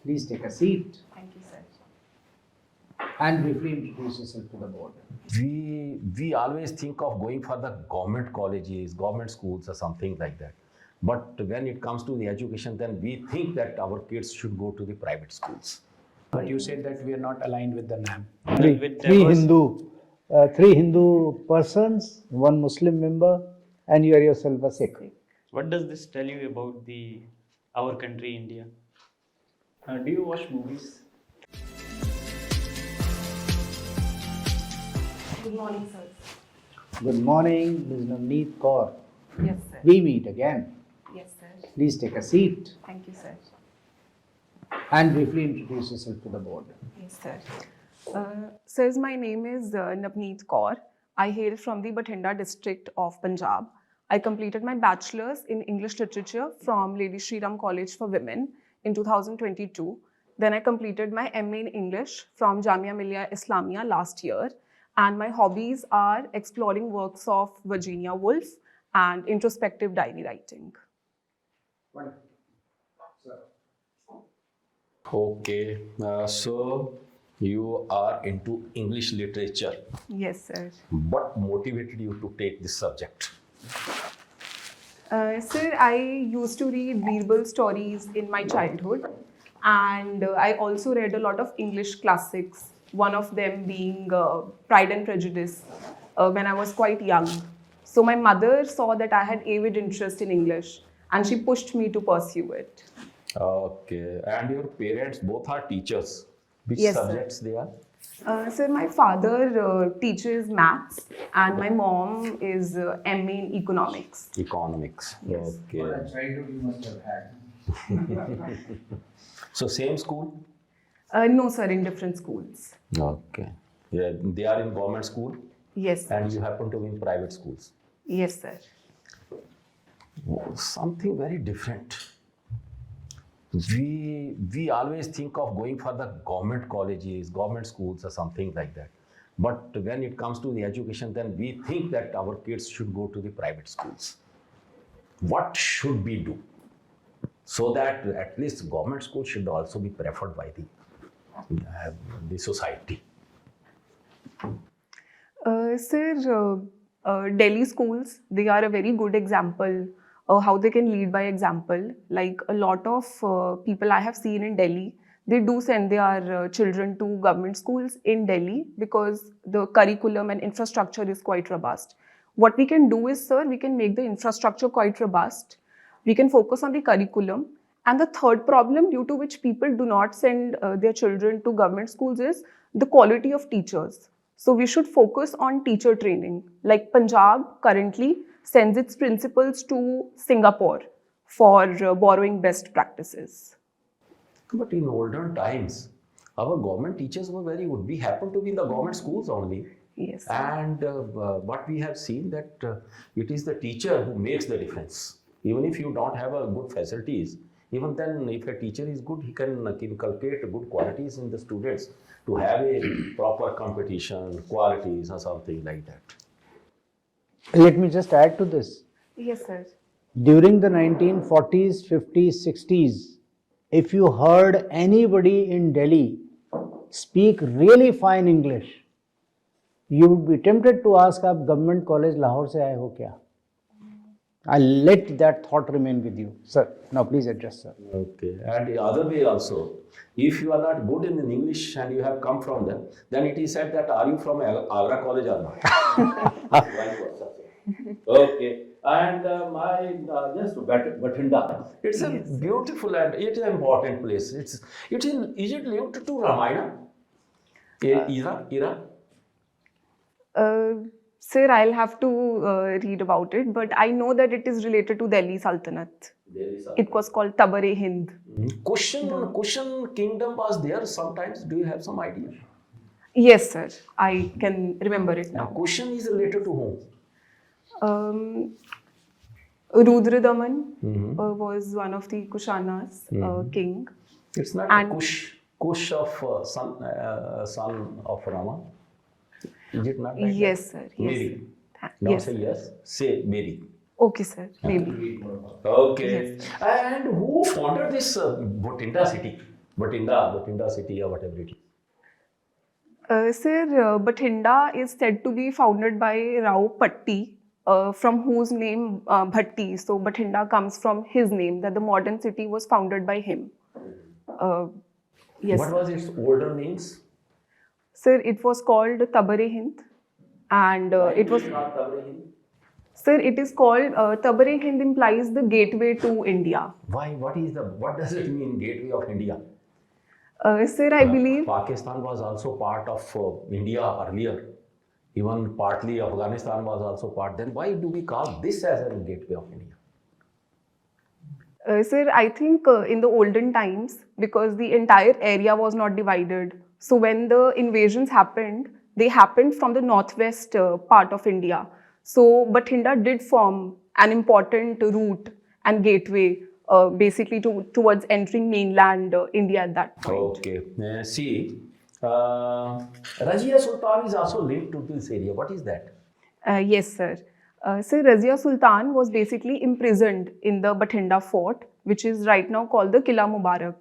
Please take a seat Thank you, sir. and briefly introduce yourself to the board. We always think of going for the government colleges, government schools or something like that. But when it comes to the education, then we think that our kids should go to the private schools. But you said that we are not aligned with the NAM. Three Hindu persons, one Muslim member, and you are yourself a Sikh. What does this tell you about our country, India? Do you watch movies? Good morning, sir. Good morning, Ms. Navneet Kaur. Yes, sir. We meet again. Yes, sir. Please take a seat Thank you, sir. and briefly introduce yourself to the board. Yes, sir. Sirs, my name is Navneet Kaur. I hail from the Batinda district of Punjab. I completed my bachelor's in English literature from Lady Shri Ram College for Women in 2022. Then I completed my MA in English from Jamia Islamia last year. And my hobbies are exploring works of Virginia Woolf and introspective diary writing. Okay, so you are into English literature. Yes, sir. What motivated you to take this subject? Sir, I used to read Birbal stories in my childhood, and I also read a lot of English classics, one of them being Pride and Prejudice, when I was quite young. So my mother saw that I had avid interest in English, and she pushed me to pursue it. Okay, and your parents both are teachers. Which Yes, sir. subjects they are? Sir, my father teaches maths, and my mom is MA in economics. Economics. Yes. Okay. What a childhood you must have had. So same school? No, sir, in different schools. Okay. Yeah, they are in government school Yes, sir. and you happen to be in private schools. Yes, sir. Something very different. We always think of going for the government colleges, government schools or something like that. But when it comes to the education, then we think that our kids should go to the private schools. What should we do so that at least government schools should also be preferred by the society? Sir, Delhi schools, they are a very good example how they can lead by example. Like a lot of people I have seen in Delhi, they do send their children to government schools in Delhi because the curriculum and infrastructure is quite robust. What we can do is, sir, we can make the infrastructure quite robust. We can focus on the curriculum. And the third problem due to which people do not send their children to government schools is the quality of teachers. So we should focus on teacher training. Like Punjab currently sends its principals to Singapore for borrowing best practices. But in olden times, our government teachers were very good. We happen to be in the government schools only. Yes. And what we have seen that it is the teacher who makes the difference. Even if you don't have a good facilities, even then if a teacher is good, he can inculcate good qualities in the students to have a proper competition, qualities or something like that. Let me just add to this. Yes, sir. During the 1940s, 50s, 60s, if you heard anybody in Delhi speak really fine English, you would be tempted to ask, "Aap government college Lahore se aaye ho kya?" I'll let that thought remain with you. Sir, now please address, sir. Okay, and the other way also, if you are not good in English and you have come from them, then it is said that are you from Agra College or not? Okay, and just Batinda. It's a beautiful and it is an important place. Is it linked to Ramayana? Era? Sir, I'll have to read about it, but I know that it is related to Delhi Sultanate. It was called Tabar-e-Hind. Kushan kingdom was there sometimes. Do you have some idea? Yes, sir. I can remember it Now, now. Kushan is related to whom? Rudradaman was one of the Kushana's king. It's not And- Kush of son of Rama. Is it not like Yes, that? sir. Yes. Maybe. Don't Yes. say yes. Say maybe. Okay, sir. Maybe. Okay. Yes. And who founded this Batinda city? Batinda city or whatever it is. Sir, Batinda is said to be founded by Rao Patti, from whose name Bhatti. So Batinda comes from his name, that the modern city was founded by him. Yes. What was its older names? Sir, it was called Tabare-Hind, and it was. Not Tabriz. Sir, it is called Tabare-Hind implies the gateway to India. Why? What does it mean, gateway of India? Sir, I believe. Pakistan was also part of India earlier. Even partly Afghanistan was also part. Then why do we call this as a gateway of India? Sir, I think in the olden times, because the entire area was not divided, so when the invasions happened, they happened from the northwest part of India. So Batinda did form an important route and gateway basically towards entering mainland India at that point. Okay. See, Razia Sultan is also linked to this area. What is that? Yes, sir. Sir, Razia Sultan was basically imprisoned in the Batinda fort, which is right now called the Kila Mubarak.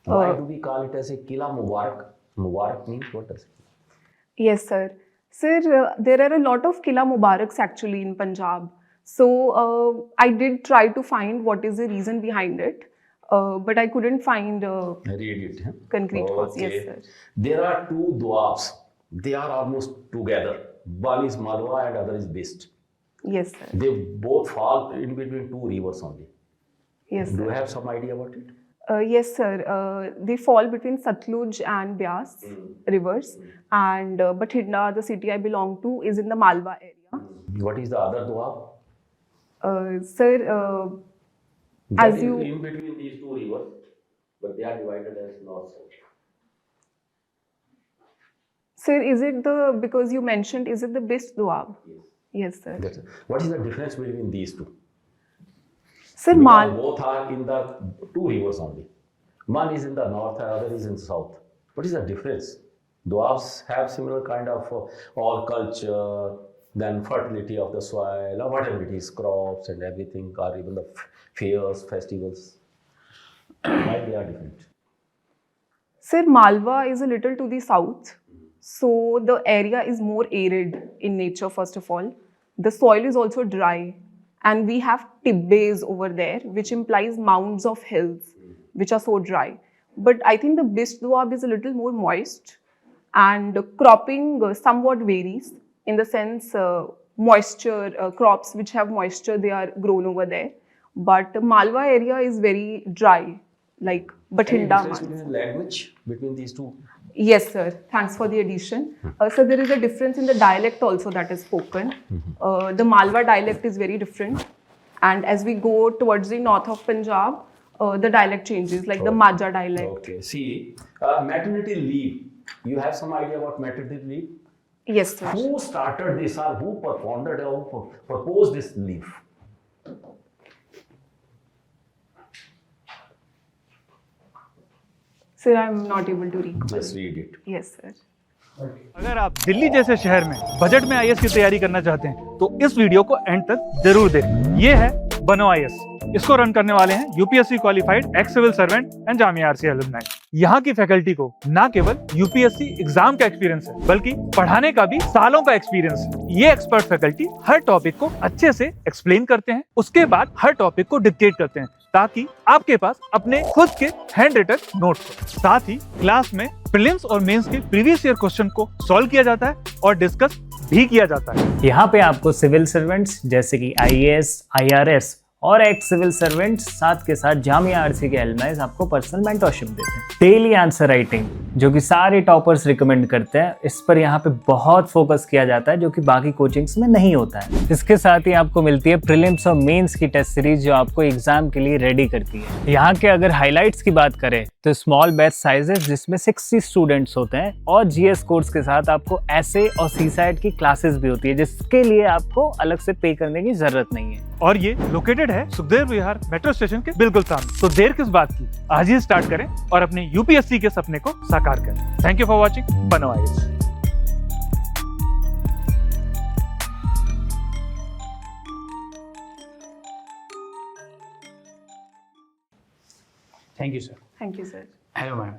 Why do we call it as a Kila Mubarak? Mubarak means what does it mean? Yes, sir. Sir, there are a lot of Kila Mubaraks actually in Punjab. So I did try to find what is the reason behind it, but I couldn't find Read it. Huh? concrete cause. Yes, sir. There are two dwarfs. They are almost together. One is Malwa and other is Bist. Yes, sir. They both fall in between two rivers only. Yes, Do sir. you have some idea about it? Yes, sir. They fall between Satluj and Beas rivers, and Batinda, the city I belong to, is in the Malwa area. What is the other dwarf? Sir, That as is you. in between these two rivers, but they are divided as north-south. Sir, is it because you mentioned, is it the Bist Doab? Yes, sir. That's it. What is the difference between these two? Sir, Because both are in the two rivers only. One is in the north and other is in the south. What is the difference? Dwarfs have similar kind of all culture, then fertility of the soil, or whatever it is, crops and everything, or even the fairs, festivals. Why they are different? Sir, Malwa is a little to the south. So the area is more arid in nature, first of all. The soil is also dry. And we have tibbays over there, which implies mounds of hills, which are so dry. But I think the Bist Doab is a little more moist. And cropping somewhat varies in the sense moisture, crops which have moisture, they are grown over there. But Malwa area is very dry, like Batinda. Any difference between language between these two? Yes, sir. Thanks for the addition. So there is a difference in the dialect also that is spoken. The Malwa dialect is very different. And as we go towards the north of Punjab, the dialect changes, like the Majha dialect. Okay. See, maternity leave. You have some idea about maternity leave? Yes, sir. Who started this or who performed it or who proposed this leave? Sir, I am not able to recall. Just read it. Yes, sir. अगर आप दिल्ली जैसे शहर में budget में IAS की तैयारी करना चाहते हैं तो इस वीडियो को एंड तक जरूर देखें। ये है बनो आईएएस। इसको रन करने वाले हैं UPSC qualified ex civil servant and Jamia RCA alumni. यहाँ की फैकल्टी को ना केवल यूपीएससी एग्जाम का एक्सपीरियंस है बल्कि पढ़ाने का भी सालों का एक्सपीरियंस है। ये एक्सपर्ट फैकल्टी हर टॉपिक को अच्छे से एक्सप्लेन करते हैं, उसके बाद हर टॉपिक को डिक्टेट करते हैं ताकि आपके पास अपने खुद के हैंड रिटन नोट्स हो। साथ ही क्लास में प्रीलिम्स और मेंस के प्रीवियस ईयर क्वेश्चन को सॉल्व किया जाता है और डिस्कस भी किया जाता है। यहाँ पे आपको सिविल सर्वेंट्स जैसे कि आईएएस, आईआरएस और एक्स सिविल सर्वेंट्स साथ के साथ जामिया आरसीए के एलुमनाई आपको पर्सनल मेंटरशिप देते हैं। डेली आंसर राइटिंग जो कि सारे टॉपर्स रिकमेंड करते हैं, इस पर यहाँ पे बहुत फोकस किया जाता है जो कि बाकी कोचिंग्स में नहीं होता है। इसके साथ ही आपको मिलती है प्रीलिम्स और मेंस की टेस्ट सीरीज जो आपको एग्जाम के लिए रेडी करती है। यहाँ के अगर हाईलाइट्स की बात करें तो स्मॉल बैच साइजेस जिसमें 60 स्टूडेंट्स होते हैं और जीएस कोर्स के साथ आपको एसे और सीसैट की क्लासेस भी होती है जिसके लिए आपको अलग से पे करने की जरूरत नहीं है। और ये लोकेटेड है सुखदेव विहार मेट्रो स्टेशन के बिल्कुल सामने। तो देर किस बात की, आज ही स्टार्ट करें और अपने यूपीएससी के सपने को साकार करें। थैंक यू फॉर वॉचिंग बनो IAS. Thank you, sir. Thank you, sir. Hello, ma'am.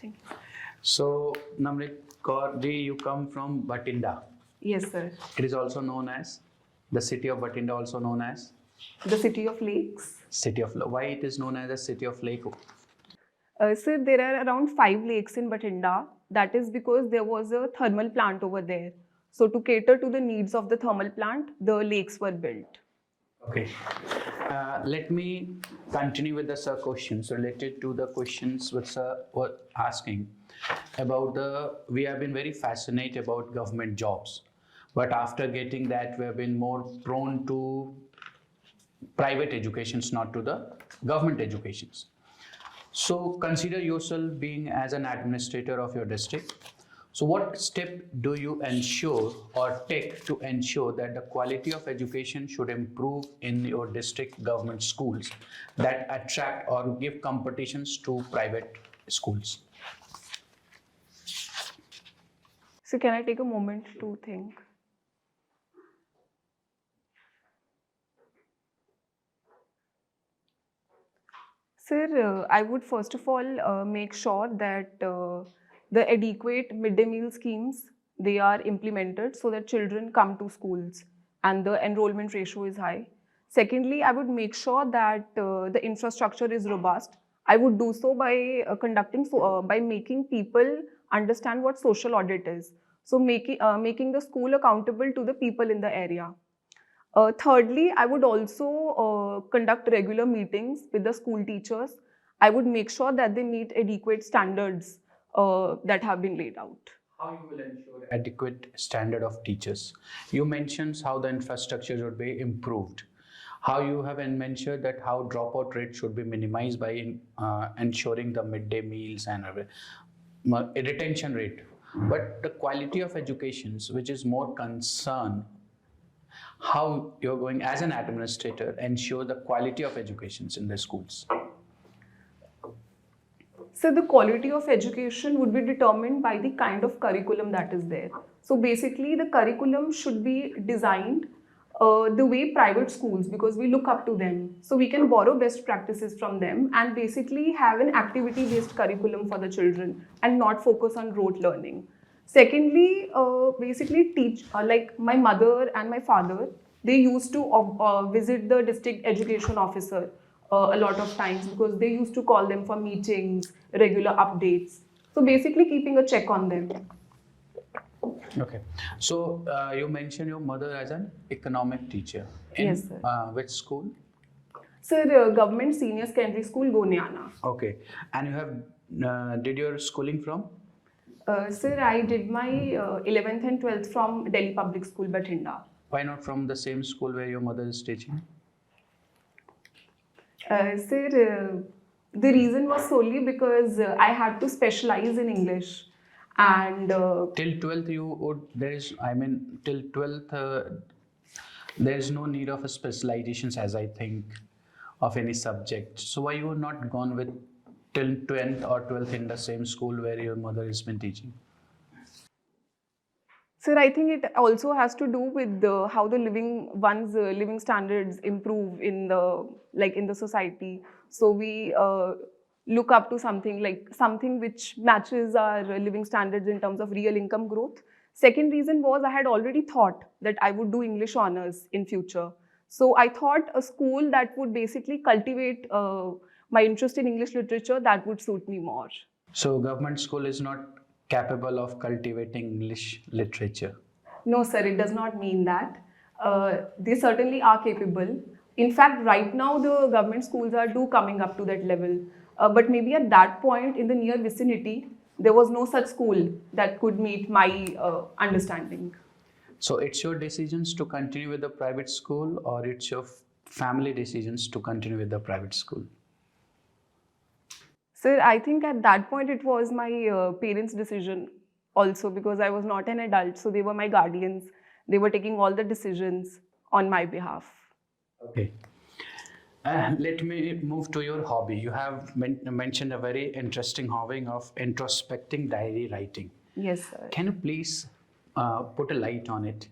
Thank you. So, Navneet Kaur, you come from Batinda. Yes, sir. It is also known as the city of Batinda, also known as The city of lakes. city of. Why it is known as the city of lake? Sir, there are around 5 lakes in Batinda. That is because there was a thermal plant over there. So to cater to the needs of the thermal plant, the lakes were built. Okay. Let me continue with the sir questions related to the questions which sir were asking about we have been very fascinated about government jobs, but after getting that we have been more prone to private educations, not to the government educations. So consider yourself being as an administrator of your district. So what step do you ensure or take to ensure that the quality of education should improve in your district government schools that attract or give competitions to private schools? So can I take a moment to think? Sir, I would first of all make sure that the adequate midday meal schemes, they are implemented so that children come to schools and the enrollment ratio is high. Secondly, I would make sure that the infrastructure is robust. I would do so by by making people understand what social audit is. So making the school accountable to the people in the area. Thirdly, I would also conduct regular meetings with the school teachers. I would make sure that they meet adequate standards that have been laid out. How you will ensure adequate standard of teachers? You mentioned how the infrastructure should be improved. How you have mentioned that how dropout rate should be minimized by ensuring the midday meals and retention rate. But the quality of educations, which is more concern, how you're going as an administrator ensure the quality of educations in the schools? So the quality of education would be determined by the kind of curriculum that is there. So basically the curriculum should be designed the way private schools, because we look up to them. So we can borrow best practices from them and basically have an activity-based curriculum for the children and not focus on rote learning. Secondly, basically like my mother and my father, they used to visit the district education officer a lot of times because they used to call them for meetings, regular updates. So basically keeping a check on them. Okay. So you mentioned your mother as an economic teacher. In, Yes, sir. Which school? Sir, Government Senior Secondary School, Goniana. Okay. And you have did your schooling from? Sir, I did my 11th and 12th from Delhi Public School, Batinda. Why not from the same school where your mother is teaching? Sir, the reason was solely because I had to specialize in English. And Till 12th you would, till 12th there is no need of a specializations, as I think, of any subject. So why you were not gone with till 10th or 12th in the same school where your mother has been teaching? Sir, I think it also has to do with how the one's living standards improve in the society. So we look up to something which matches our living standards in terms of real income growth. Second reason was I had already thought that I would do English honors in future. So I thought a school that would basically cultivate my interest in English literature, that would suit me more. So government school is not capable of cultivating English literature? No, sir, it does not mean that. They certainly are capable. In fact, right now the government schools are coming up to that level. But maybe at that point in the near vicinity, there was no such school that could meet my understanding. So it's your decisions to continue with the private school, or it's your family decisions to continue with the private school? Sir, I think at that point it was my parents' decision also, because I was not an adult, so they were my guardians. They were taking all the decisions on my behalf. Okay. Let me move to your hobby. You have mentioned a very interesting hobby of introspecting diary writing. Yes, sir. Can you please put a light on it?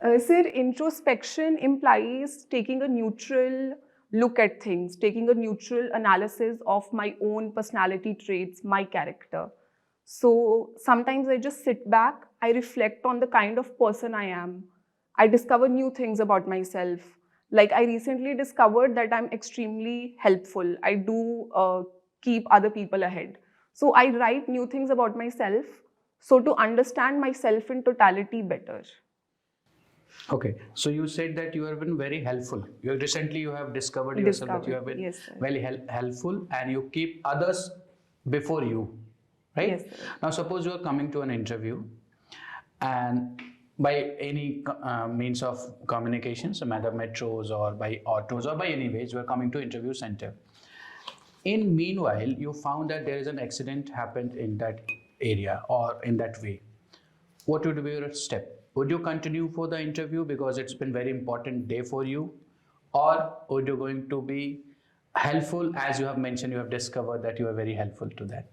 Sir, introspection implies taking a neutral, look at things, taking a neutral analysis of my own personality traits, my character. So sometimes I just sit back, I reflect on the kind of person I am. I discover new things about myself. Like I recently discovered that I'm extremely helpful. I do keep other people ahead. So I write new things about myself, so to understand myself in totality better. Okay, so you said that you have been very helpful. Recently you have discovered yourself that you have been Yes, sir. very helpful, and you keep others before you, right? Yes, sir. Now suppose you are coming to an interview, and by any means of communication, so matter metros or by autos or by any ways, you are coming to interview center. In meanwhile, you found that there is an accident happened in that area or in that way. What would be your step? Would you continue for the interview because it's been very important day for you, or would you going to be helpful, as you have mentioned, you have discovered that you are very helpful to that?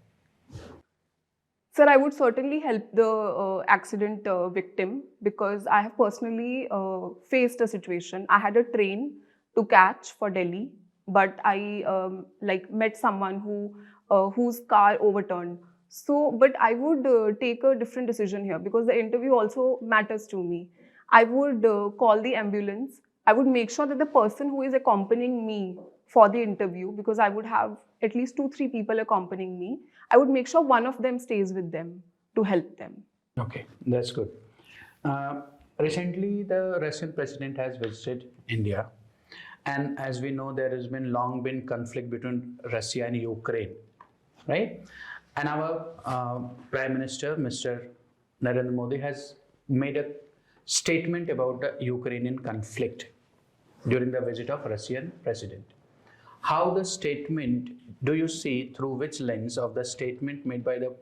Sir, I would certainly help the accident victim, because I have personally faced a situation. I had a train to catch for Delhi, but I met someone whose car overturned. So, but I would take a different decision here, because the interview also matters to me. I would call the ambulance. I would make sure that the person who is accompanying me for the interview, because I would have at least 2-3 people accompanying me, I would make sure one of them stays with them to help them. Okay, that's good. Recently, the Russian president has visited India, and as we know, there has been long been conflict between Russia and Ukraine, right? And our Prime Minister, Mr. Narendra Modi, has made a statement about the Ukrainian conflict during the visit of Russian president. How the statement do you see, through which lens of the statement made by the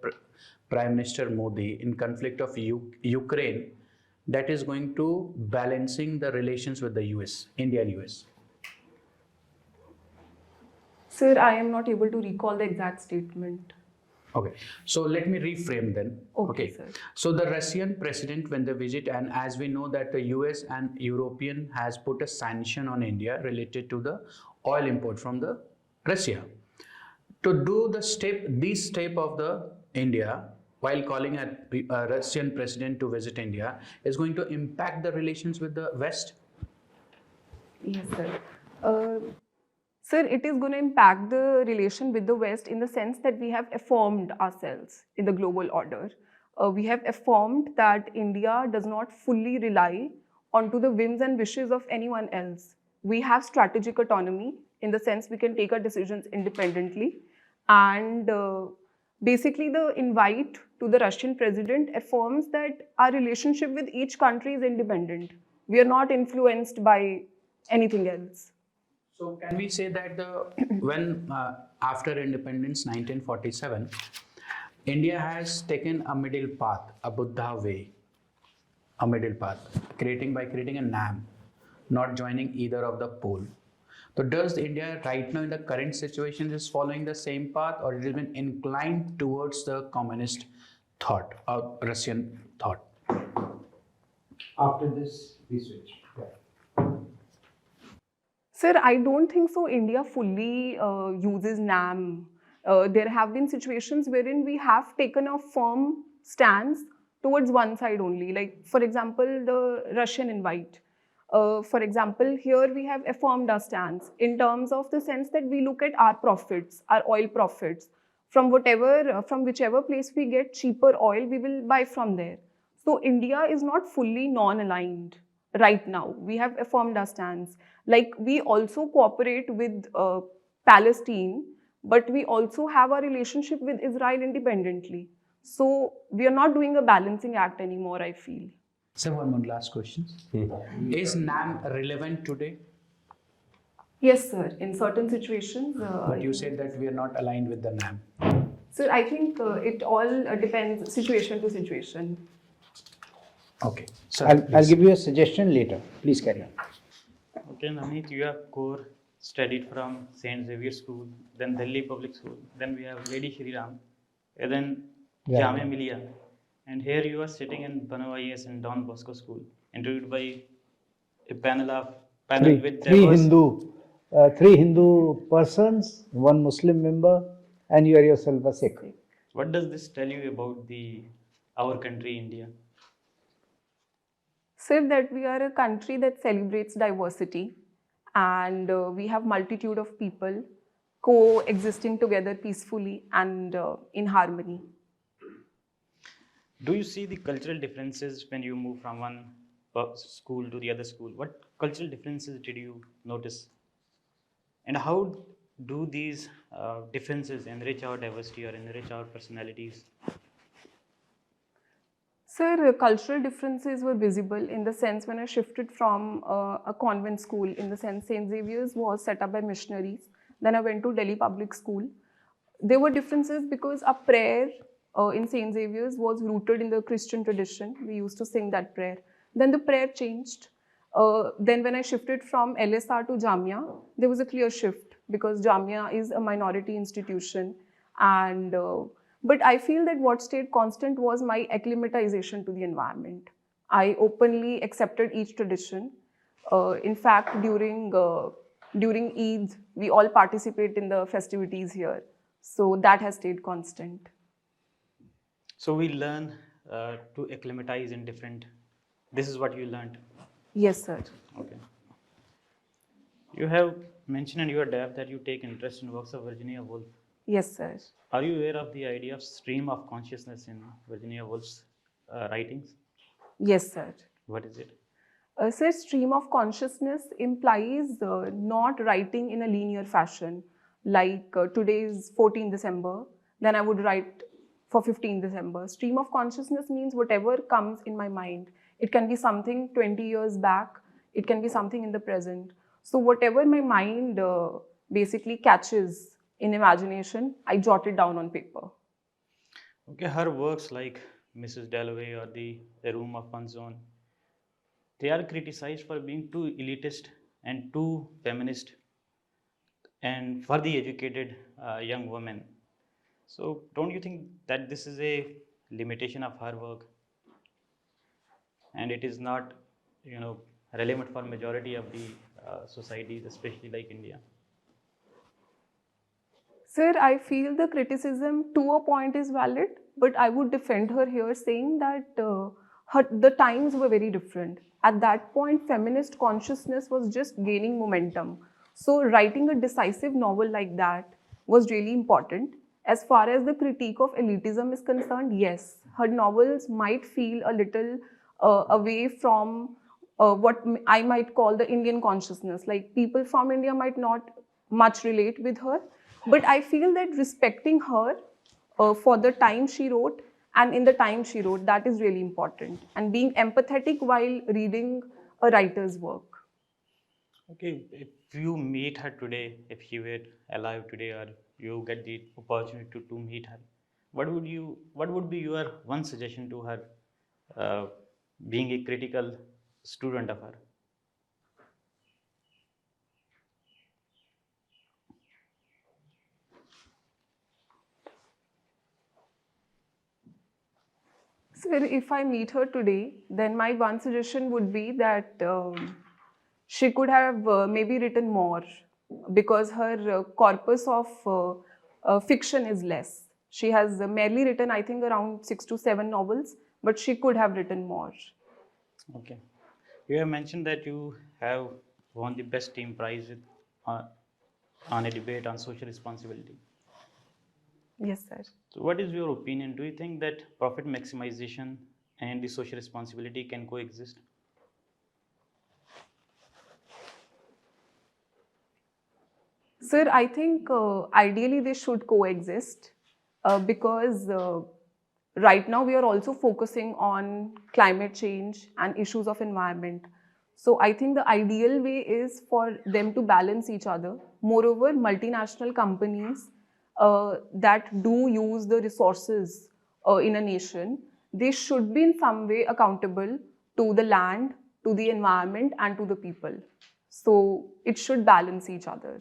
Prime Minister Modi in conflict of Ukraine, that is going to balancing the relations with the US, India and US? Sir, I am not able to recall the exact statement. Okay, so let me reframe then. Okay, sir. So the Russian president, when they visit, and as we know that the US and European has put a sanction on India related to the oil import from the Russia. To do the this step of the India, while calling a Russian president to visit India, is going to impact the relations with the West? Yes, sir. Sir, it is going to impact the relation with the West in the sense that we have affirmed ourselves in the global order. We have affirmed that India does not fully rely onto the whims and wishes of anyone else. We have strategic autonomy in the sense we can take our decisions independently. And basically the invite to the Russian president affirms that our relationship with each country is independent. We are not influenced by anything else. So can we say that when after independence 1947, India has taken a middle path, a Buddha way, a middle path, by creating a NAM, not joining either of the pole. So does India right now in the current situation is following the same path, or it has been inclined towards the communist thought or Russian thought? After this, we switch. Sir, I don't think so India fully uses NAM. There have been situations wherein we have taken a firm stance towards one side only. Like, for example, the Russian invite. For example, here we have affirmed our stance in terms of the sense that we look at our profits, our oil profits. From whichever place we get cheaper oil, we will buy from there. So India is not fully non-aligned right now. We have affirmed our stance. Like, we also cooperate with Palestine, but we also have a relationship with Israel independently. So we are not doing a balancing act anymore, I feel. So one last question. Is NAM relevant today? Yes, sir. In certain situations. But you said that we are not aligned with the NAM. Sir, I think it all depends situation to situation. Okay. So I'll give you a suggestion later. Please carry on. Okay, Navneet, you have core studied from St. Xavier School, then Delhi Public School, then we have Lady Shri Ram, and then Jamia Millia. And here you are sitting in BANO IAS and Don Bosco School, interviewed by a panel with three Hindu 3 Hindu persons, 1 Muslim member, and you are yourself a Sikh. What does this tell you about our country, India? Sir, that we are a country that celebrates diversity, and we have multitude of people coexisting together peacefully and in harmony. Do you see the cultural differences when you move from one school to the other school? What cultural differences did you notice? And how do these differences enrich our diversity or enrich our personalities? Sir, cultural differences were visible in the sense when I shifted from a convent school, in the sense St. Xavier's was set up by missionaries. Then I went to Delhi public school. There were differences because a prayer in St. Xavier's was rooted in the Christian tradition. We used to sing that prayer. Then the prayer changed. Then when I shifted from LSR to Jamia, there was a clear shift because Jamia is a minority institution. And but I feel that what stayed constant was my acclimatization to the environment. I openly accepted each tradition. In fact, during Eid, we all participate in the festivities here. So that has stayed constant. So we learn to acclimatize in different. This is what you learned. Yes, sir. Okay. You have mentioned in your depth that you take interest in works of Virginia Woolf. Yes, sir. Are you aware of the idea of stream of consciousness in Virginia Woolf's writings? Yes, sir. What is it? Sir, stream of consciousness implies not writing in a linear fashion. Like today is 14 December, then I would write for 15 December. Stream of consciousness means whatever comes in my mind. It can be something 20 years back, it can be something in the present. So whatever my mind basically catches in imagination, I jot it down on paper. Okay, her works like Mrs. Dalloway or the Room of One's Own, they are criticized for being too elitist and too feminist and for the educated young women. So don't you think that this is a limitation of her work and it is not, relevant for majority of the societies, especially like India? Sir, I feel the criticism to a point is valid, but I would defend her here saying that the times were very different. At that point, feminist consciousness was just gaining momentum. So writing a decisive novel like that was really important. As far as the critique of elitism is concerned, yes, her novels might feel a little away from what I might call the Indian consciousness. Like people from India might not much relate with her, but I feel that respecting her for the time she wrote and in the time she wrote, that is really important. And being empathetic while reading a writer's work. Okay, if you meet her today, if she were alive today, or you get the opportunity to meet her, what would be your one suggestion to her, being a critical student of her? So if I meet her today, then my one suggestion would be that she could have maybe written more because her corpus of fiction is less. She has merely written, I think, around 6 to 7 novels, but she could have written more. Okay. You have mentioned that you have won the best team prize on a debate on social responsibility. Yes, sir. So what is your opinion? Do you think that profit maximization and the social responsibility can coexist? Sir, I think ideally they should coexist because right now we are also focusing on climate change and issues of environment. So I think the ideal way is for them to balance each other. Moreover, multinational companies that do use the resources in a nation, they should be in some way accountable to the land, to the environment, and to the people. So it should balance each other.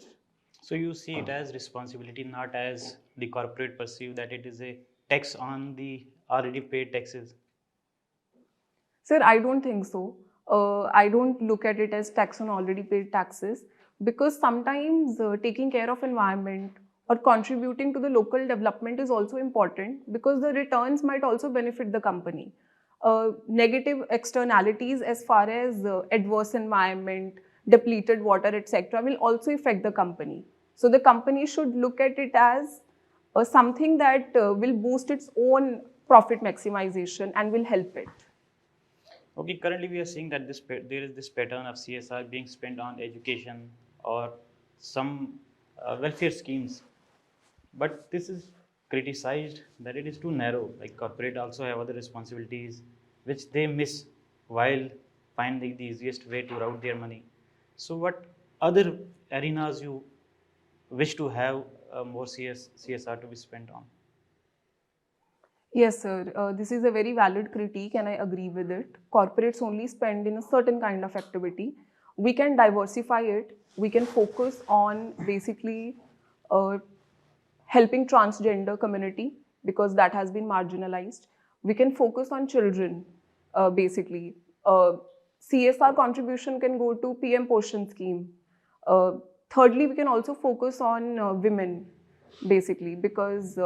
So you see it as responsibility, not as the corporate perceive that it is a tax on the already paid taxes. Sir, I don't think so. I don't look at it as tax on already paid taxes. because sometimes taking care of environment or contributing to the local development is also important, because the returns might also benefit the company. Negative externalities as far as adverse environment, depleted water, etc., will also affect the company. So the company should look at it as something that will boost its own profit maximization and will help it. Okay, currently we are seeing that there is this pattern of CSR being spent on education or some welfare schemes, but this is criticized that it is too narrow. Like corporate also have other responsibilities which they miss while finding the easiest way to route their money. So, what other arenas you wish to have more CSR to be spent on? Yes, sir. This is a very valid critique and I agree with it. Corporates only spend in a certain kind of activity. We can diversify it. We can focus on basically helping transgender community, because that has been marginalized. We can focus on children, basically. CSR contribution can go to PM Poshan scheme. Uh, Thirdly, we can also focus on women, basically, because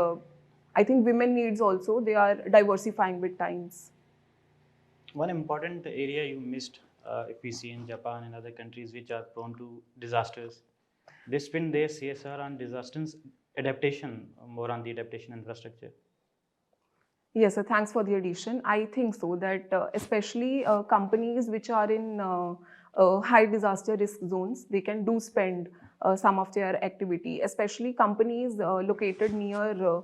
I think women needs also, they are diversifying with times. One important area you missed, if we see in Japan and other countries which are prone to disasters, they spend their CSR on disasters adaptation, more on the adaptation infrastructure. Yes, sir. Thanks for the addition. I think so that especially companies which are in high disaster risk zones, they can do spend some of their activity, especially companies located near,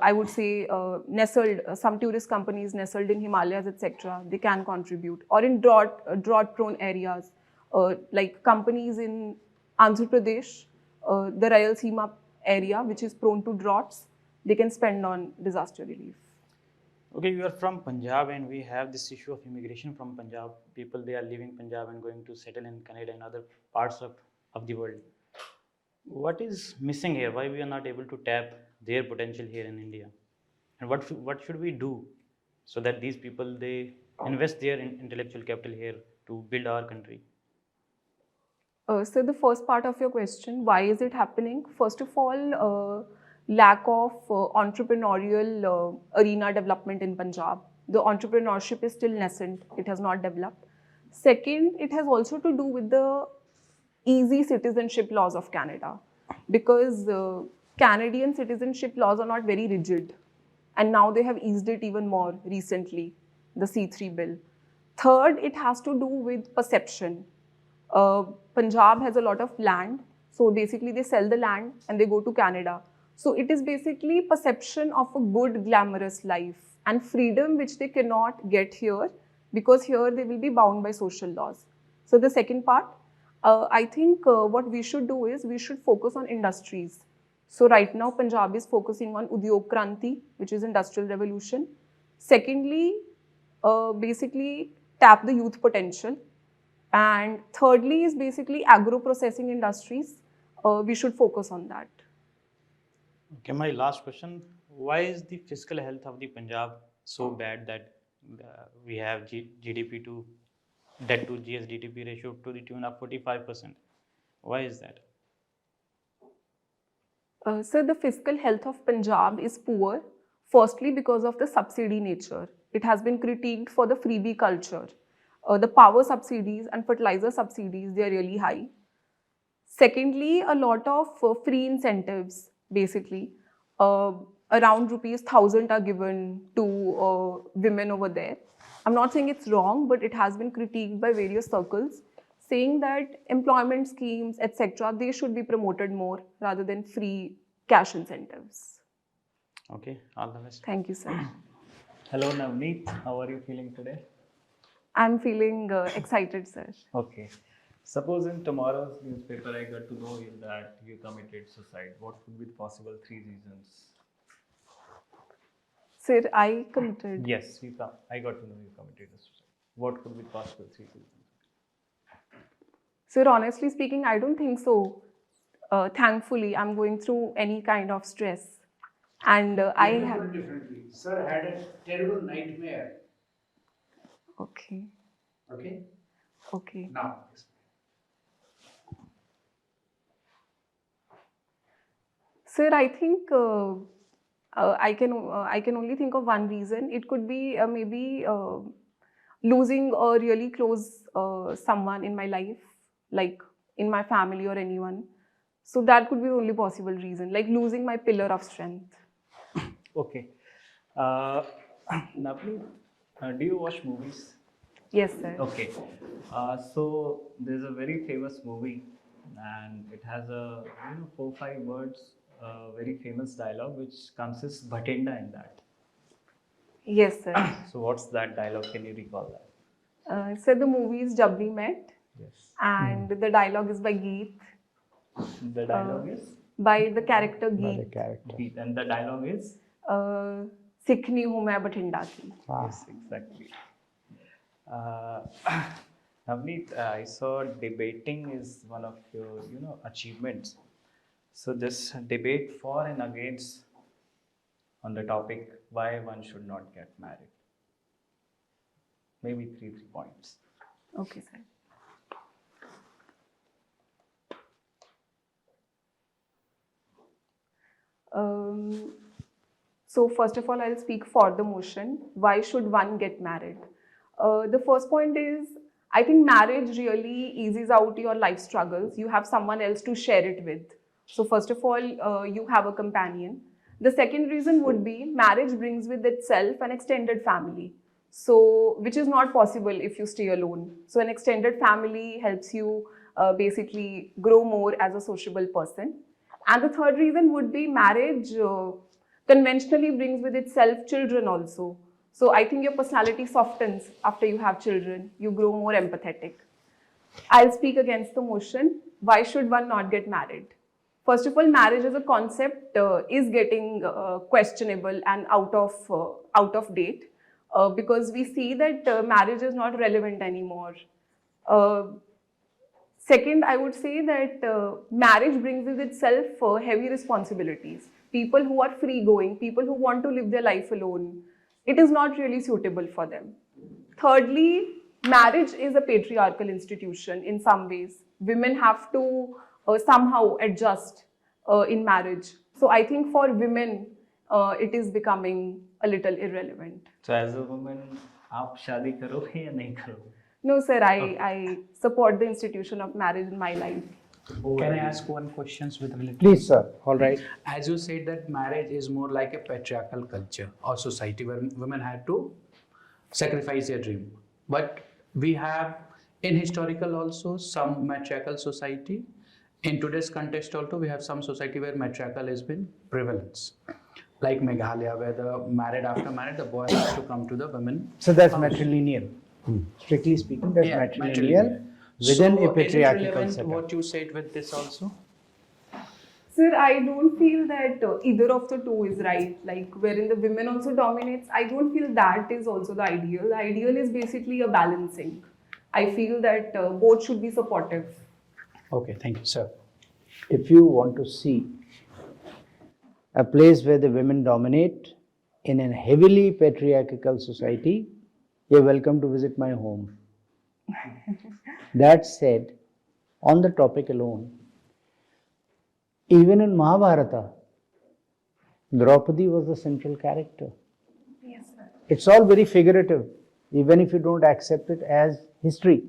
I would say, nestled, some tourist companies nestled in Himalayas, etc. They can contribute, or in drought-prone areas, like companies in Andhra Pradesh, the Rayalaseema area, which is prone to droughts, they can spend on disaster relief. Okay, you are from Punjab and we have this issue of immigration from Punjab. People, they are leaving Punjab and going to settle in Canada and other parts of the world. What is missing here? Why we are not able to tap their potential here in India? And what should we do so that these people, they invest their intellectual capital here to build our country? So the first part of your question, why is it happening? First of all, lack of entrepreneurial arena development in Punjab. The entrepreneurship is still nascent, it has not developed. Second, it has also to do with the easy citizenship laws of Canada, because Canadian citizenship laws are not very rigid, and now they have eased it even more recently, the C3 bill. Third, it has to do with perception. Punjab has a lot of land, so basically they sell the land and they go to Canada. So it is basically perception of a good, glamorous life and freedom which they cannot get here, because here they will be bound by social laws. So the second part, I think what we should do is we should focus on industries. So right now Punjab is focusing on Udyog Kranti, which is industrial revolution. Secondly, basically tap the youth potential. And thirdly is basically agro-processing industries. We should focus on that. Okay, my last question. Why is the fiscal health of the Punjab so bad that we have GDP to debt to GSDP ratio to the tune of 45%? Why is that? So the fiscal health of Punjab is poor, firstly because of the subsidy nature. It has been critiqued for the freebie culture. The power subsidies and fertilizer subsidies, they are really high. Secondly, a lot of free incentives, basically. Around ₹1,000 are given to women over there. I'm not saying it's wrong, but it has been critiqued by various circles, saying that employment schemes, etc., they should be promoted more rather than free cash incentives. Okay, all the best. Thank you, sir. Hello, Navneet. How are you feeling today? I'm feeling excited, sir. Okay. Suppose in tomorrow's newspaper I got to know that you committed suicide. What would be the possible 3 reasons? Sir, I committed. Yes, I got to know you committed suicide. What could be the possible 3 reasons? Sir, honestly speaking, I don't think so. Thankfully, I'm going through any kind of stress. And I have... differently. Sir had a terrible nightmare. Okay. Okay. Okay. Now. Sir, I think I can only think of one reason. It could be maybe losing a really close someone in my life, like in my family or anyone. So that could be the only possible reason, like losing my pillar of strength. Okay. Uh, Navneet, do you watch movies? Yes, sir. Okay. So there's a very famous movie, and it has a 4-5 words, very famous dialogue which consists Batinda in that. Yes, sir. So what's that dialogue? Can you recall that? So the movie is Jab We Met, Yes. and the dialogue is by Geet, The dialogue is by the character by the Geet. character. Geet, and the dialogue is Sikhni hu main Batinda ki. yes, exactly. Navneet, I saw debating is one of your achievements. So just debate for and against on the topic why one should not get married. Maybe three points. Okay, sir. So first of all, I'll speak for the motion. Why should one get married? The first point is, I think marriage really eases out your life struggles. You have someone else to share it with. So first of all, you have a companion. The second reason would be marriage brings with itself an extended family. So, which is not possible if you stay alone. So an extended family helps you basically grow more as a sociable person. And the third reason would be marriage conventionally brings with itself children also. So I think your personality softens after you have children. You grow more empathetic. I'll speak against the motion. Why should one not get married? First of all, marriage as a concept is getting questionable and out of date because we see that marriage is not relevant anymore. Second, I would say that marriage brings with itself heavy responsibilities. People who are free-going, people who want to live their life alone, it is not really suitable for them. Thirdly, marriage is a patriarchal institution in some ways. Women have to somehow adjust in marriage. So I think for women, it is becoming a little irrelevant. So as a woman, आप शादी करोगे या नहीं करोगे? No, sir, I support the institution of marriage in my life. Can I ask one question with related? Please, sir. All right. As you said that marriage is more like a patriarchal culture or society where women had to sacrifice their dream. But we have in historical also some matriarchal society. In today's context also we have some society where matriarchal has been prevalence. Like Meghalaya, where the married after marriage the boy has to come to the women. So that's house. matrilineal. Strictly speaking, that's Yeah, matrilineal within So a patriarchal is it relevant setup. what you said with this also? Sir, I don't feel that either of the two is right. Like wherein the women also dominates, I don't feel that is also the ideal. The ideal is basically a balancing. I feel that both should be supportive. Okay, thank you, sir. If you want to see a place where the women dominate in a heavily patriarchal society, you're welcome to visit my home. That said, on the topic alone, even in Mahabharata, Draupadi was the central character. Yes, sir. It's all very figurative, even if you don't accept it as history.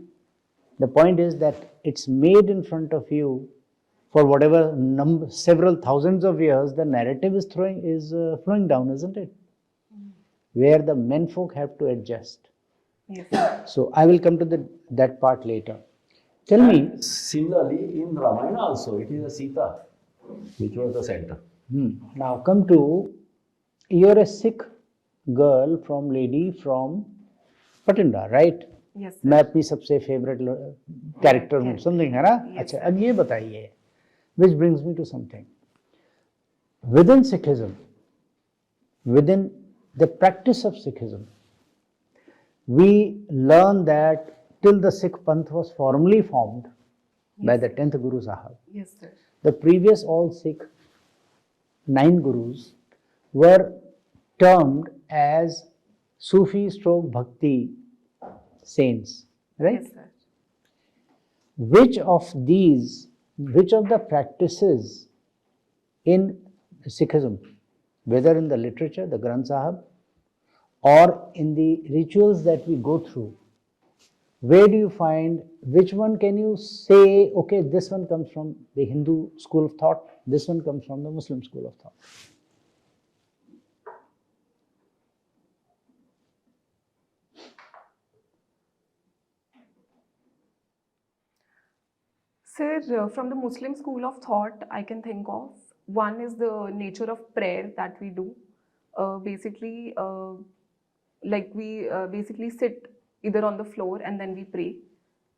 The point is that it's made in front of you for whatever several thousands of years. The narrative is flowing down, isn't it? Where the menfolk have to adjust. Yes, sir. So I will come to that part later. Tell me. Similarly, in Ramayana also, it is a Sita which was the center. Now come to, you're a Sikh girl lady from Batinda, right? Yes, sir. मैं अपनी सबसे favourite character हूँ, something है ना? अच्छा, अब ये बताइए, which brings me to something. Within Sikhism, within the practice of Sikhism, we learn that till the Sikh Panth was formally formed by the 10th Guru Sahib, Yes, sir. the previous all Sikh 9 Gurus were termed as Sufi stroke Bhakti saints, right? Yes, sir. Which of the practices in Sikhism, whether in the literature, the Granth Sahib, or in the rituals that we go through, where do you find, which one can you say, okay, this one comes from the Hindu school of thought, this one comes from the Muslim school of thought? Sir, from the Muslim school of thought, I can think of one is the nature of prayer that we do. Basically, we sit either on the floor and then we pray.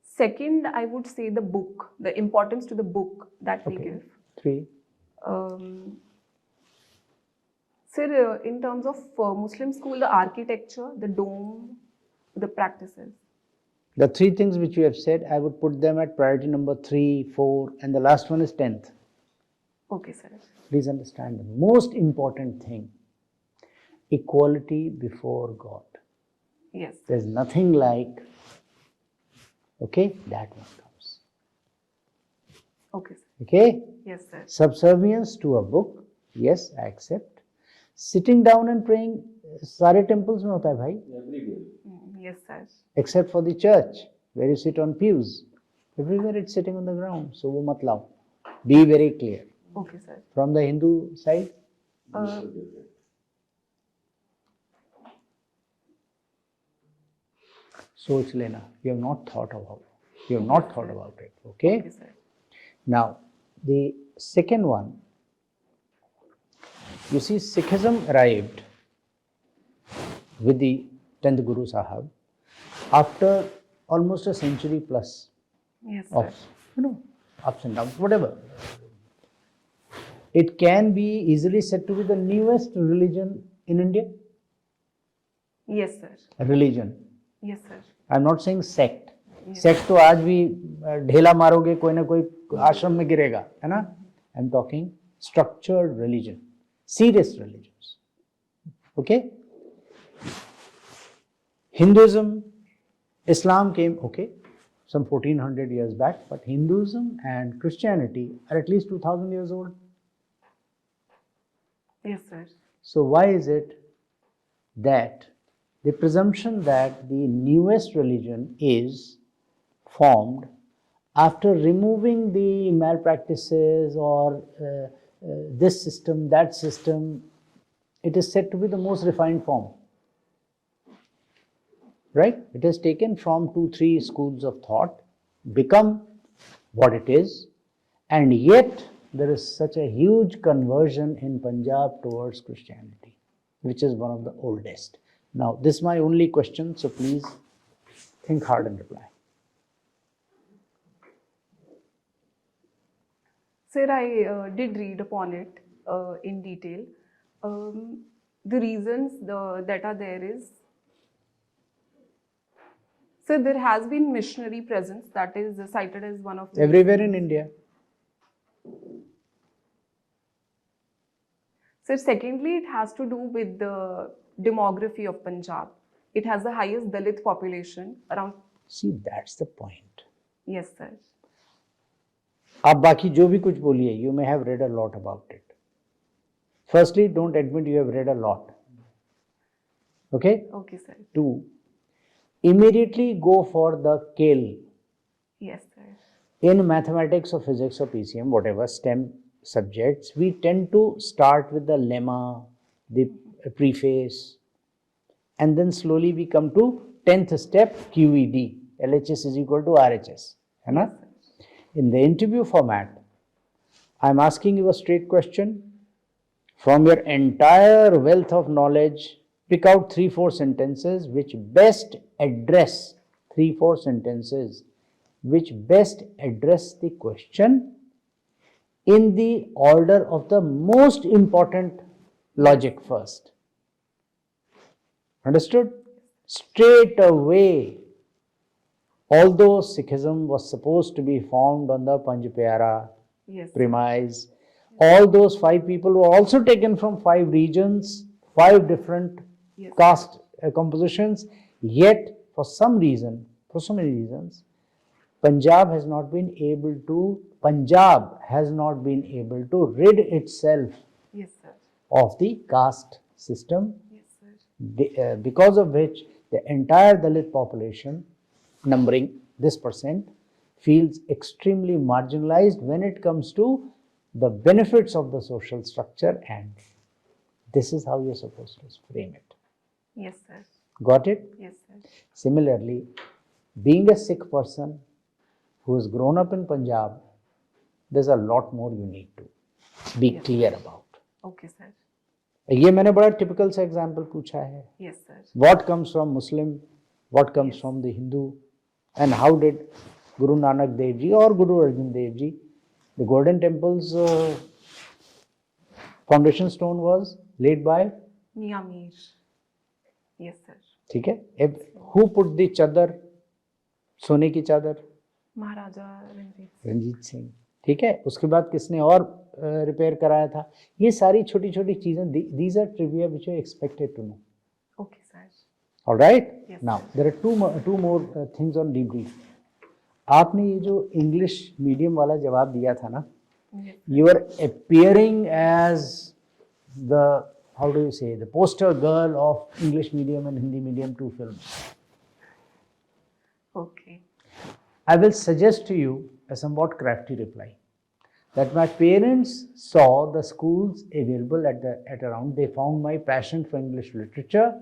Second, I would say the book, the importance to the book that we give. 3. Sir, in terms of Muslim school, the architecture, the dome, the practices. The 3 things which you have said, I would put them at priority number 3, 4, and the last one is 10th. Okay, sir. Please understand the most important thing, equality before God. Yes. There's nothing like, okay, that one comes. Okay, sir. Okay? Yes, sir. Subservience to a book, yes, I accept. Sitting down and praying, सारे temples में होता है भाई. Yes, sir. Except for the church, where you sit on pews. Everywhere it's sitting on the ground. So वो मत लाओ. Be very clear. Okay, sir. From the Hindu side, सोच लेना. You have not thought about it. You have not thought about it. Okay? Okay, sir. Now, the second one, you see, Sikhism arrived with the 10th Guru Sahib after almost a century plus Yes, sir. of, ups and downs, whatever. It can be easily said to be the newest religion in India. Yes, sir. Religion. Yes, sir. I'm not saying sect. Sect तो आज भी ढेला मारोगे कोई ना कोई आश्रम में गिरेगा, है ना? I'm talking structured religion, serious religions. Okay? Hinduism, Islam came, okay, some 1400 years back, but Hinduism and Christianity are at least 2000 years old. Yes, sir. So why is it that the presumption that the newest religion is formed after removing the malpractices or this system, that system, it is said to be the most refined form? Right? It has taken from 2-3 schools of thought, become what it is, and yet there is such a huge conversion in Punjab towards Christianity, which is one of the oldest. Now, this is my only question, so please think hard and reply. Sir, I did read upon it in detail. The reasons that are there is, sir, there has been missionary presence that is cited as one of the Everywhere in India. Sir, secondly, it has to do with the demography of Punjab. It has the highest Dalit population around. See, that's the point. Yes, sir. आप बाकी जो भी कुछ बोलिए, you may have read a lot about it. Firstly, don't admit you have read a lot. Okay? Okay, sir. 2, immediately go for the kill. Yes, sir. In mathematics or physics or PCM, whatever STEM subjects, we tend to start with the lemma, the preface, and then slowly we come to 10th step, QED. LHS is equal to RHS. है ना? In the interview format, I'm asking you a straight question. From your entire wealth of knowledge, pick out 3-4 sentences which best address, 3-4 sentences which best address the question in the order of the most important logic first. Understood? Straight away, although Sikhism was supposed to be formed on the Panj Pyara Yes. premise, all those 5 people were also taken from 5 regions, 5 different Yes. caste compositions, yet for some reason, for so many reasons, Punjab has not been able to rid itself Yes. of the caste system, Yes, sir. because of which the entire Dalit population, numbering this percent, feels extremely marginalized when it comes to the benefits of the social structure, and this is how you're supposed to frame it. Yes, sir. Got it? Yes, sir. Similarly, being a Sikh person who has grown up in Punjab, there's a lot more you need to be clear about. Okay, sir. ये मैंने बड़ा typical सा example पूछा है. Yes, sir. What comes from Muslim, what comes from the Hindu, and how did Guru Nanak Dev Ji or Guru Arjan Dev Ji, the Golden Temple's foundation stone was laid by, Miyamir. Yes, sir. ठीक है? Who put the chadar, सोने की चादर? Maharaja Ranjit. Ranjit Singh. ठीक है? उसके बाद किसने और रिपेयर कराया था? ये सारी छोटी छोटी चीजें, these are trivia which you expected to know. Okay, sir. All right? Yes, Now, there are two more things on debrief. आपने ये जो इंग्लिश मीडियम वाला जवाब दिया था ना, Yes. you are appearing as the, how do you say, the poster girl of English medium and Hindi medium two films. Okay. I will suggest to you a somewhat crafty reply that my parents saw the schools available at around, they found my passion for English literature.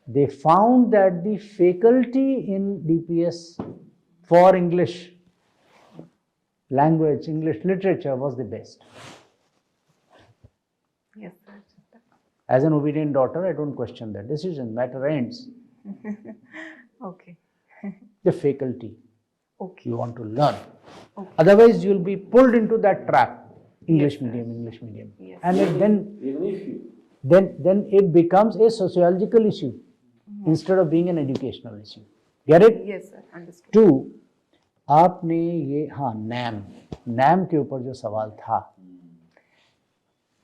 They found that the faculty in DPS for English language, English literature was the best. Yes, sir. As an obedient daughter, I don't question that decision. Matter ends. Okay. The faculty Okay. you want to learn. Okay. Otherwise, you'll be pulled into that trap. English medium. Yes. And then it becomes a sociological issue instead of being an educational issue. Get it? Yes, sir. Understood. Two, आपने ये, हाँ, NAM के ऊपर जो सवाल था,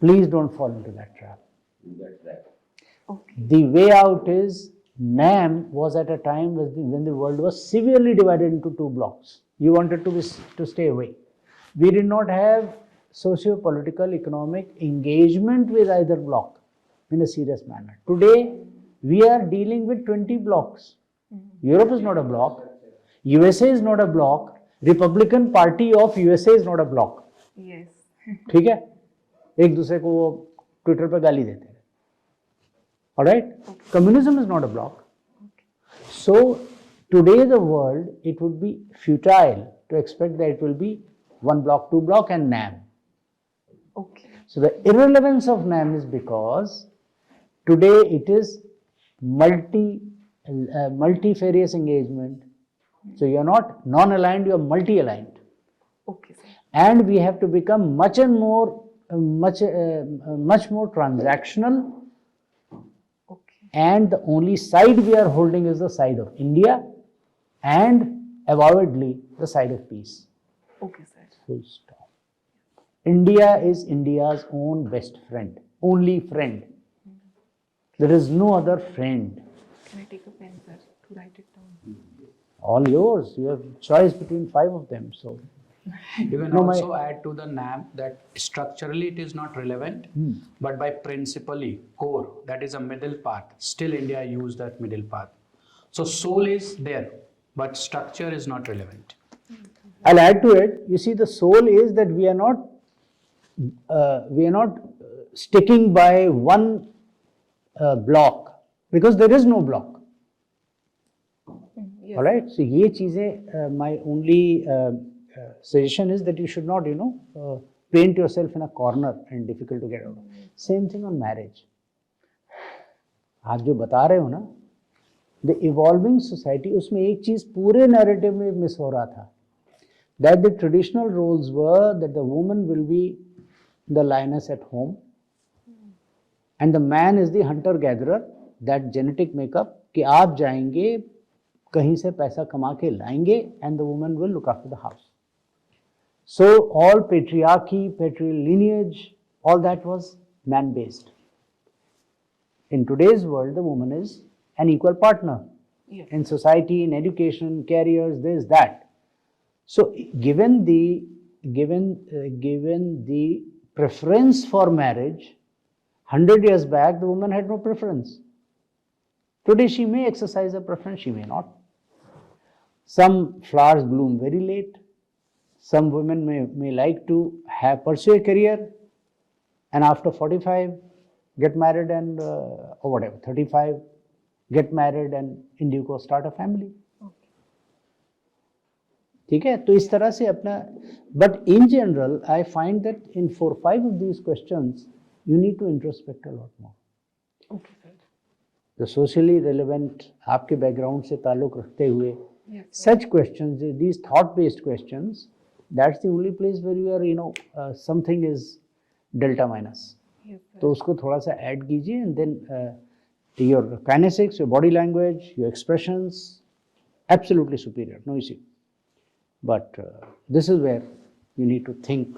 please don't fall into that trap. Okay. The way out is, NAM was at a time when the world was severely divided into two blocks. You wanted to stay away. We did not have socio-political, economic engagement with either bloc in a serious manner. Today, we are dealing with 20 blocks. Europe is not a bloc. USA is not a bloc. Republican Party of USA is not a bloc. Yes. ठीक है? एक दूसरे को वो Twitter पर गाली देते हैं. All right? Communism is not a bloc. So today the world, it would be futile to expect that it will be one block, two block and NAM. Okay. So the irrelevance of NAM is because today it is multifarious engagement. So you are not non-aligned, you are multi-aligned. Okay, sir. And we have to become much more transactional. Okay. And the only side we are holding is the side of India and avowedly the side of peace. Okay, sir. Full stop. India is India's own best friend, only friend. There is no other friend. Can I take a pen, sir, to write it down? All yours. You have choice between 5 of them. So You can No, also add to the NAM that structurally it is not relevant, but by principally, core, that is a middle path. Still India use that middle path. So soul is there, but structure is not relevant. I'll add to it. You see, the soul is that we are not sticking by one block because there is no block. Yes. All right. So ये चीजें, my only suggestion is that you should not, paint yourself in a corner and difficult to get out of. Same thing on marriage. आप जो बता रहे हो ना, the evolving society, उसमें एक चीज पूरे narrative में मिस हो रहा था, that the traditional roles were that the woman will be the lioness at home and the man is the hunter gatherer, that genetic makeup कि आप जाएंगे कहीं से पैसा कमा के लाएंगे and the woman will look after the house. So all patriarchy, patrilineage, all that was man-based. In today's world, the woman is an equal partner in society, in education, careers, this, that. So given the preference for marriage, 100 years back, the woman had no preference. Today, she may exercise a preference, she may not. Some flowers bloom very late. Some women may like to pursue a career, and after 45, get married and, or whatever, 35, get married and in due course start a family. ठीक है, तो इस तरह से अपना, but in general, I find that in 4-5 of these questions, you need to introspect a lot more. Okay, sir. The socially relevant, आपके background से ताल्लुक रखते हुए, Yes, such questions, these thought-based questions, that's the only place where you are, something is delta minus. yes, sir. तो उसको थोड़ा सा add कीजिए, and then your kinesics, your body language, your expressions, absolutely superior, no issue. But this is where you need to think,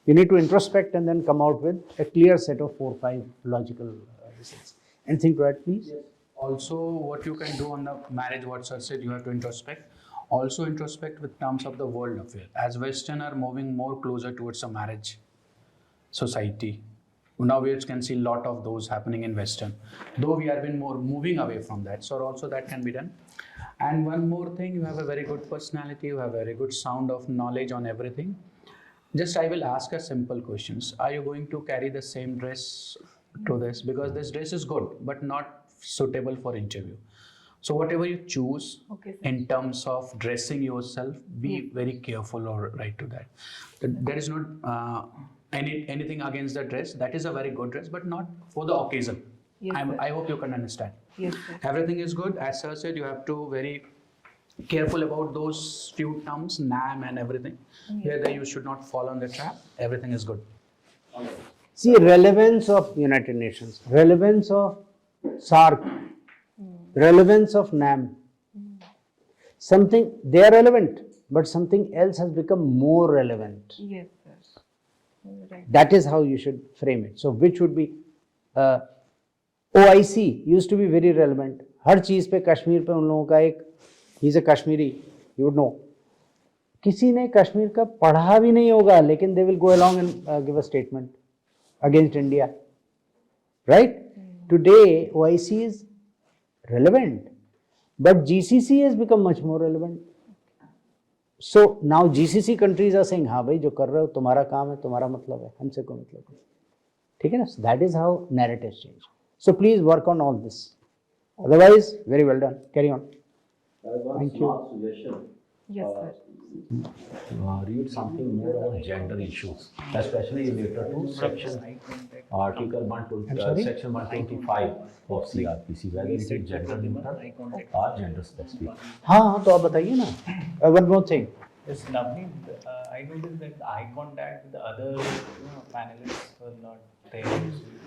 you need to introspect and then come out with a clear set of 4-5 logical results. Anything to add, please? Yes. Also, what you can do on the marriage, what sir said, you have to introspect. Also introspect with terms of the world affair. As Western are moving more closer towards a marriage society, now we can see a lot of those happening in Western. Though we have been more moving away from that, so also that can be done. And one more thing, you have a very good personality, you have a very good sound of knowledge on everything. Just I will ask a simple questions. Are you going to carry the same dress to this? Because this dress is good, but not suitable for interview. So whatever you choose Okay, sir. in terms of dressing yourself, be very careful or right to that. There is not anything against the dress. That is a very good dress, but not for the occasion. Yes, sir. I hope you can understand. Yes, sir. Everything is good. As sir said, you have to very careful about those few terms, NAM and everything. Whether you should not fall on the trap. Everything is good. See, relevance of United Nations, relevance of SARC, relevance of NAM. Something, they are relevant, but something else has become more relevant. Yes, sir. Right. That is how you should frame it. So which would be OIC used to be very relevant. हर चीज़ पे कश्मीर पे उन लोगों का एक, he's a Kashmiri, you would know. किसी ने कश्मीर का पढ़ा भी नहीं होगा, लेकिन they will go along and give a statement against India. Right? Today OIC is relevant, but GCC has become much more relevant. So now GCC countries are saying, हाँ भाई जो कर रहे हो तुम्हारा काम है, तुम्हारा मतलब है, हमसे कोई मतलब नहीं. ठीक है ना? That is how narratives change. So please work on all this. Otherwise, very well done. Carry on. Thank you. Suggestion. Yes, sir. Read something more on gender issues, especially related to section Article 120, Section 125 of CRPC, whether it is gender neutral or gender specific. हाँ तो आप बताइए ना. One more thing. Yes, Navneet, I noticed that the eye contact with the other panelists were not there.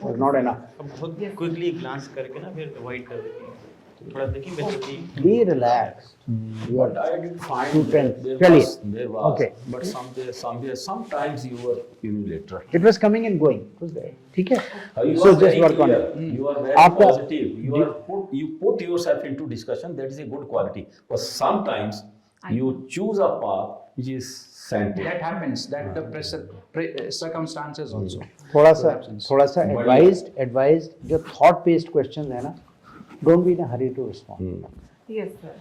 Was not enough. अब बहुत quickly glance करके ना फिर अवॉइड कर देती हैं. थोड़ा देखिए basically. Be relaxed. You are But I did find too that tense. there was, Okay. but sometimes you were unilateral. It was coming and going. It was there. ठीक है? You So are just very work on clear. it. You are very आपका- positive. You put yourself into discussion. That is a good quality. But sometimes you choose a path which is scientific. That happens. That the circumstances also. थोड़ा सा advised जो thought based questions है ना, don't be in a hurry to respond. Yes, sir.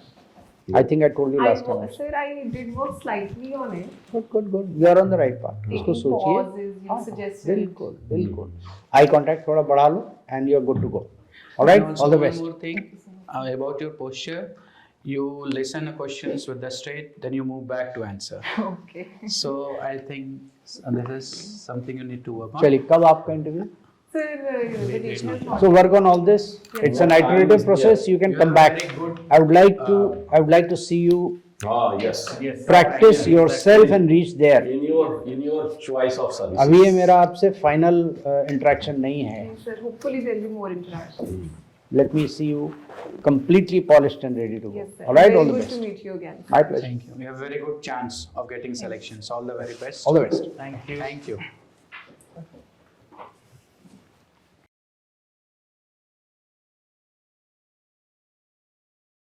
I think I told you last time. Sir, I did work slightly on it. Good. You are on the right path. उसको Taking सोचिए. pauses, you suggested. बिल्कुल. Eye contact थोड़ा बढ़ा लो and you are good to go. All right. And also All the one best. more thing about your posture. You listen to questions with the straight, then you move back to answer. Okay. So I think this is something you need to work on. चलिए कब आपका interview? Sir, the regional So work on all this. It's an iterative process. You can You come have back. very good, I would like to see you Yes. practice yourself and reach there. In your choice of services. अभी ये मेरा आपसे final interaction नहीं है. Sir, hopefully there will be more interaction. Let me see you completely polished and ready to go. Yes, sir. All right. Very All the good best. to meet you again. My pleasure. thank you. You have a very good chance of getting selections. All the very best. All the best. Thank you. Thank you.